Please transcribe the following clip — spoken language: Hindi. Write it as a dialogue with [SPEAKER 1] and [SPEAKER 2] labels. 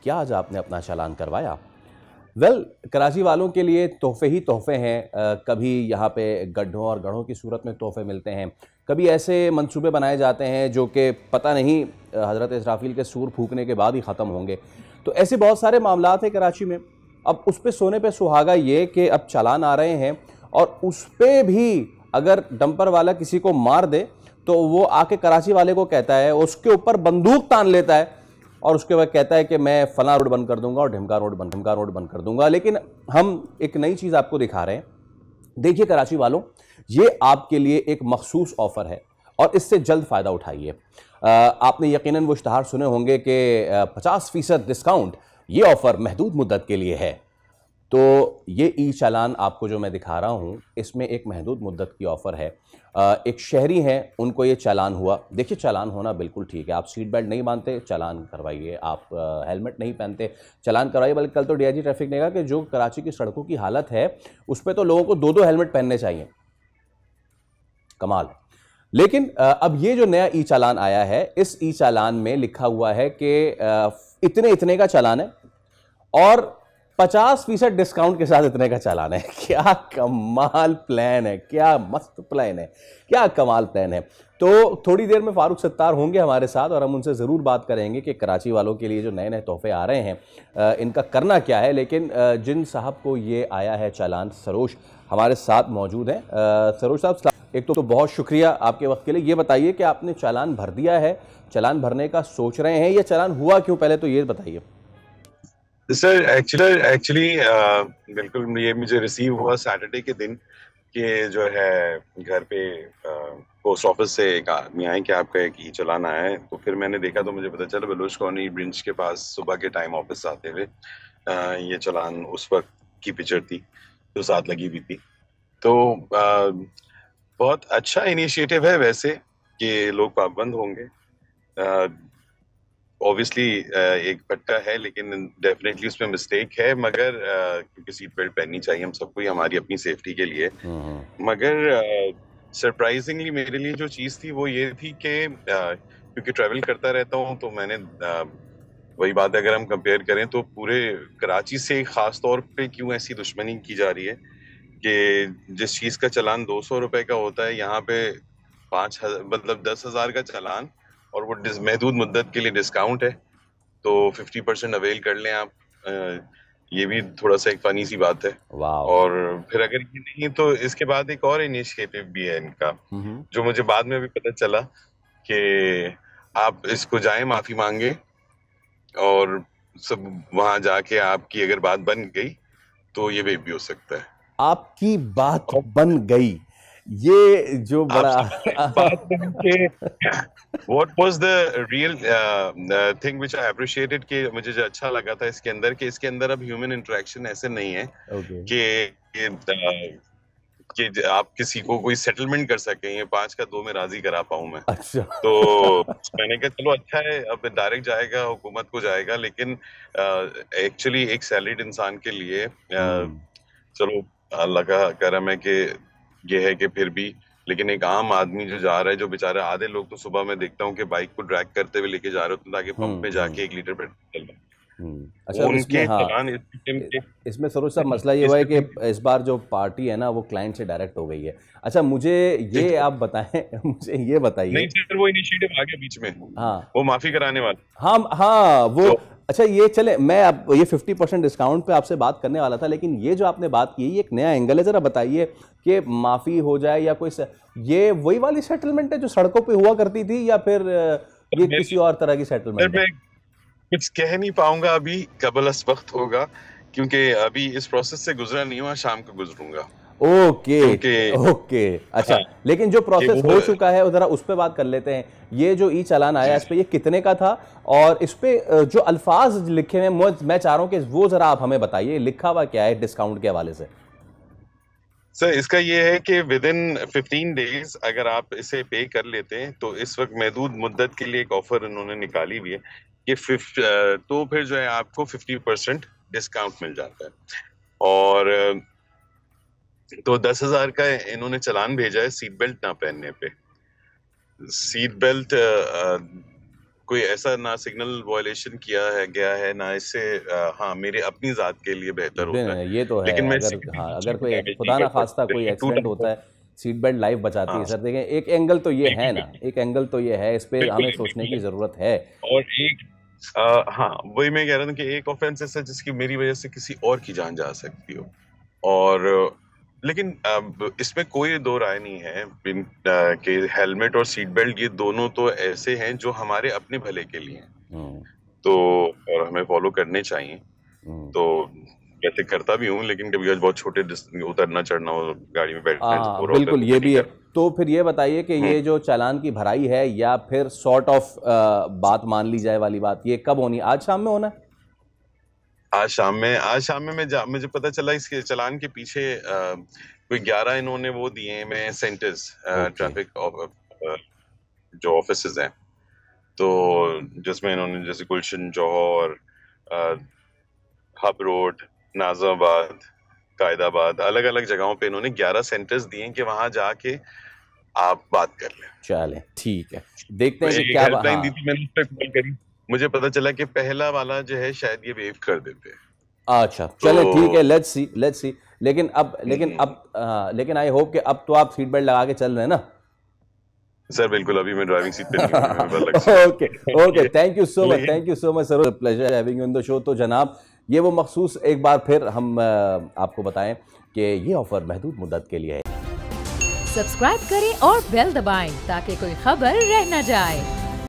[SPEAKER 1] क्या आज आपने अपना चालान करवाया? वेल, कराची वालों के लिए तोहफे ही तोहफे हैं। कभी यहाँ पे गड्ढों और गढ़ों की सूरत में तोहफे मिलते हैं, कभी ऐसे मंसूबे बनाए जाते हैं जो कि पता नहीं हज़रत इसराफील के सूर फूकने के बाद ही ख़त्म होंगे। तो ऐसे बहुत सारे मामलात हैं कराची में। अब उस पे सोने पे सुहागा ये कि अब चालान आ रहे हैं और उस पे भी अगर डंपर वाला किसी को मार दे तो वो आके कराची वाले को कहता है, उसके ऊपर बंदूक तान लेता है और उसके बाद कहता है कि मैं फला रोड बंद कर दूंगा और ढिमका रोड बंद कर दूंगा। लेकिन हम एक नई चीज़ आपको दिखा रहे हैं। देखिए कराची वालों, ये आपके लिए एक मखसूस ऑफर है और इससे जल्द फ़ायदा उठाइए। आपने यकीनन वो इश्तहार सुने होंगे कि 50% डिस्काउंट, ये ऑफ़र महदूद मुद्दत के लिए है। तो ये ई चालान आपको जो मैं दिखा रहा हूँ, इसमें एक महदूद मुद्दत की ऑफ़र है। एक शहरी हैं, उनको ये चालान हुआ। देखिए, चालान होना बिल्कुल ठीक है। आप सीट बेल्ट नहीं बांधते, चालान करवाइए। आप हेलमेट नहीं पहनते, चालान करवाइए। बल्कि कल तो डीआईजी ट्रैफिक ने कहा कि जो कराची की सड़कों की हालत है, उस पर तो लोगों को 2-2 हेलमेट पहनने चाहिए। कमाल है। लेकिन अब ये जो नया ई चालान आया है, इस ई चालान में लिखा हुआ है कि इतने इतने का चालान है और 50% डिस्काउंट के साथ इतने का चालान है। क्या कमाल प्लान है, क्या मस्त प्लान है, क्या कमाल प्लान है। तो थोड़ी देर में फारूक सत्तार होंगे हमारे साथ और हम उनसे ज़रूर बात करेंगे कि कराची वालों के लिए जो नए नए तोहफे आ रहे हैं इनका करना क्या है। लेकिन जिन साहब को ये आया है चालान, सरोश हमारे साथ मौजूद हैं। सरोश साहब, एक तो बहुत शुक्रिया आपके वक्त के लिए। ये बताइए कि आपने चालान भर दिया है, चालान भरने का सोच रहे हैं, या चालान हुआ क्यों, पहले तो ये बताइए।
[SPEAKER 2] सर एक्चुअली बिल्कुल ये मुझे रिसीव हुआ सैटरडे के दिन कि जो है घर पे पोस्ट ऑफिस से एक आदमी आए कि आपका एक ई चालान आया है। तो फिर मैंने देखा तो मुझे पता चला बलूच कॉलोनी ब्रिंच के पास सुबह के टाइम ऑफिस आते हुए ये चालान उस वक्त की पिक्चर थी जो साथ लगी हुई थी। तो बहुत अच्छा इनिशिएटिव है वैसे कि लोग पाबंद होंगे। ऑब्वियसली एक भट्टा है लेकिन डेफिनेटली उसमें मिस्टेक है, मगर क्योंकि सीट बेल्ट पहननी चाहिए हम सबको, ही हमारी अपनी सेफ्टी के लिए। मगर सरप्राइजिंगली मेरे लिए जो चीज थी वो ये थी कि क्योंकि ट्रैवल करता रहता हूँ तो मैंने वही बात अगर हम कंपेयर करें तो पूरे कराची से खास तौर पे क्यों ऐसी दुश्मनी की जा रही है कि जिस चीज का चालान 200 रुपए का होता है यहाँ पे 5,000 मतलब 10,000 का चालान, और वो महदूद मुद्दत के लिए डिस्काउंट है। तो 50% अवेल कर लें आप। ये भी थोड़ा सा एक फनी सी बात है।
[SPEAKER 1] वाह।
[SPEAKER 2] और फिर अगर ये नहीं तो इसके बाद एक और इनिशिएटिव भी है इनका, जो मुझे बाद में भी पता चला कि आप इसको जाएं माफी मांगे और सब वहां जाके आपकी अगर बात बन गई तो ये भी हो सकता है।
[SPEAKER 1] आपकी बात बन गई, ये जो
[SPEAKER 2] आप
[SPEAKER 1] बड़ा
[SPEAKER 2] समझ रहे हैं बात बन के What was the real thing which I appreciated कि मुझे जो अच्छा लगा था इसके अंदर, कि इसके अंदर अब ह्यूमन इंटरेक्शन ऐसे नहीं है
[SPEAKER 1] ओके।
[SPEAKER 2] कि आप किसी को कोई सेटलमेंट कर सके, ये 5 का 2 में राजी करा पाऊं मैं।
[SPEAKER 1] अच्छा।
[SPEAKER 2] तो मैंने कहा चलो अच्छा है, अब डायरेक्ट जाएगा हुकूमत को जाएगा, लेकिन एक्चुअली एक सैलरीड इंसान के लिए चलो अल्लाह का करम है कि ये है कि फिर भी, लेकिन एक आम आदमी जो जा रहा है, जो बेचारा, आधे लोग तो सुबह मैं देखता हूँ कि बाइक को ड्रैग करते हुए लेके जा रहे होते हैं ताकि पंप में जाके 1 लीटर पेट्रोल डलवाएं।
[SPEAKER 1] अच्छा, अब इसमें
[SPEAKER 2] उनके
[SPEAKER 1] हाँ,
[SPEAKER 2] चालान इस किस्म के
[SPEAKER 1] इसमें सरोज साहब मसला ये
[SPEAKER 2] इस
[SPEAKER 1] हुआ है कि
[SPEAKER 2] किस्म के
[SPEAKER 1] इस बार जो पार्टी है ना वो क्लाइंट से डायरेक्ट हो गई है। अच्छा, मुझे ये आप बताएं मुझे ये
[SPEAKER 2] नहीं
[SPEAKER 1] बताइए।
[SPEAKER 2] सर, वो इनिशिएटिव आ गया बीच में,
[SPEAKER 1] हाँ
[SPEAKER 2] वो माफी कराने वाला।
[SPEAKER 1] हाँ हाँ, वो
[SPEAKER 2] तो
[SPEAKER 1] अच्छा, ये चले, मैं अब ये 50% डिस्काउंट पे आपसे बात करने वाला था, लेकिन ये जो आपने बात की ये एक नया एंगल है। ज़रा बताइए कि माफ़ी हो जाए या कोई ये वही वाली सेटलमेंट है जो सड़कों पे हुआ करती थी, या फिर ये
[SPEAKER 2] मैं
[SPEAKER 1] किसी और तरह की
[SPEAKER 2] सर
[SPEAKER 1] सेटलमेंट है?
[SPEAKER 2] मैं कुछ कह नहीं पाऊंगा अभी, कबल अस वक्त होगा, क्योंकि अभी इस प्रोसेस से गुजरा नहीं हुआ, शाम को गुजरूंगा।
[SPEAKER 1] ओके।
[SPEAKER 2] क्योंकि
[SPEAKER 1] ओके। अच्छा,
[SPEAKER 2] हाँ,
[SPEAKER 1] लेकिन जो
[SPEAKER 2] कि
[SPEAKER 1] प्रोसेस
[SPEAKER 2] वो
[SPEAKER 1] हो चुका है वो जरा उस पर बात कर लेते हैं। ये जो ई चालान आया
[SPEAKER 2] जी
[SPEAKER 1] इस पे
[SPEAKER 2] जी
[SPEAKER 1] ये कितने का था, और इस पे जो अल्फाज लिखे हुए हैं मैं चाह रहा हूं कि वो जरा आप हमें बताइए, लिखा हुआ क्या है डिस्काउंट के हवाले से।
[SPEAKER 2] सर, इसका ये है कि विद इन 15 डेज अगर आप इसे पे कर लेते हैं तो इस वक्त महदूद मुद्दत के लिए एक ऑफर इन्होंने निकाली हुई है कि तो फिर जो है आपको 50% डिस्काउंट मिल जाता है। और तो 10,000 का इन्होंने चालान भेजा है सीट बेल्ट ना पहनने पे। सीट बेल्ट कोई ऐसा ना सिग्नल वायलेशन किया है गया है ना इससे हाँ मेरे अपनी जात के लिए बेहतर होता है,
[SPEAKER 1] ये तो है।
[SPEAKER 2] लेकिन मैं
[SPEAKER 1] अगर
[SPEAKER 2] किसी
[SPEAKER 1] हाँ,
[SPEAKER 2] दूसरे
[SPEAKER 1] अगर
[SPEAKER 2] को
[SPEAKER 1] कोई
[SPEAKER 2] डैमेज नहीं
[SPEAKER 1] खुदा ना
[SPEAKER 2] कर
[SPEAKER 1] खास्ता कोई
[SPEAKER 2] सकता।
[SPEAKER 1] एक्सीडेंट होता है, सीट बेल्ट लाइफ बचाती है
[SPEAKER 2] हाँ
[SPEAKER 1] सर। देखें, एक एंगल तो ये है ना,
[SPEAKER 2] बिल्कुल
[SPEAKER 1] एक एंगल तो ये है, इस पे
[SPEAKER 2] बिल्कुल
[SPEAKER 1] हमें सोचने की
[SPEAKER 2] बिल्कुल।
[SPEAKER 1] ज़रूरत है।
[SPEAKER 2] और एक हाँ वही मैं कह रहा था कि एक ऑफेंस ऐसा जिसकी मेरी वजह से किसी और की जान जा सकती हो, और लेकिन इसमें कोई दो राय नहीं है कि हेलमेट और सीट बेल्ट ये दोनों तो ऐसे हैं जो हमारे अपने भले के लिए हैं,
[SPEAKER 1] हम्म,
[SPEAKER 2] तो और हमें फॉलो करने चाहिए।
[SPEAKER 1] हम्म।
[SPEAKER 2] तो वैसे करता भी हूँ, लेकिन कभी बहुत छोटे उतरना चढ़ना हो गाड़ी में बैठना है तो
[SPEAKER 1] हाँ
[SPEAKER 2] पूरा उतर
[SPEAKER 1] बिल्कुल,
[SPEAKER 2] के
[SPEAKER 1] ये
[SPEAKER 2] नहीं
[SPEAKER 1] भी है।
[SPEAKER 2] करता।
[SPEAKER 1] तो फिर ये बताइए कि
[SPEAKER 2] हम्म।
[SPEAKER 1] ये जो चालान की भराई है या फिर सॉर्ट ऑफ बात मान ली जाए वाली बात, ये कब होनी, आज शाम में होना है?
[SPEAKER 2] आज शाम में मुझे पता चला इसके चालान के पीछे कोई 11 इन्होंने वो दिए हैं मैं सेंटर्स,
[SPEAKER 1] ओके।
[SPEAKER 2] ट्रैफिक जो ऑफिसेज हैं, तो जिसमें इन्होंने जैसे गुलशन जौहर, अ, हब रोड, नाजिमाबाद, कायदाबाद, अलग अलग जगहों पे इन्होंने 11 सेंटर्स दिए हैं कि वहां जाके आप बात कर लें।
[SPEAKER 1] चलें, ठीक है, देखते हैं कि
[SPEAKER 2] एक
[SPEAKER 1] क्या
[SPEAKER 2] हेल्पलाइन
[SPEAKER 1] हाँ।
[SPEAKER 2] दी थी मैंने, उस पर कॉल करी, मुझे पता चला कि पहला वाला जो है शायद ये वेव कर देते हैं।
[SPEAKER 1] अच्छा,
[SPEAKER 2] तो
[SPEAKER 1] चलें, ठीक है, लेट्स सी, लेट्स सी। लेकिन
[SPEAKER 2] हम्म,
[SPEAKER 1] अब लेकिन आई होप कि अब तो आप सीट बेल्ट लगा के चल रहे हैं ना?
[SPEAKER 2] सर बिल्कुल अभी मैं ड्राइविंग सीट पे नहीं हूँ, मैं अलग seat
[SPEAKER 1] okay, okay, thank you so much,
[SPEAKER 2] लेकिन
[SPEAKER 1] thank you so much sir, pleasure having you in the show. तो जनाब, ये वो मखसूस एक बार फिर हम आपको बताएं कि ये ऑफर महदूद मुद्दत के लिए है।
[SPEAKER 3] सब्सक्राइब करें और बेल दबाएं ताकि कोई खबर रह न जाए।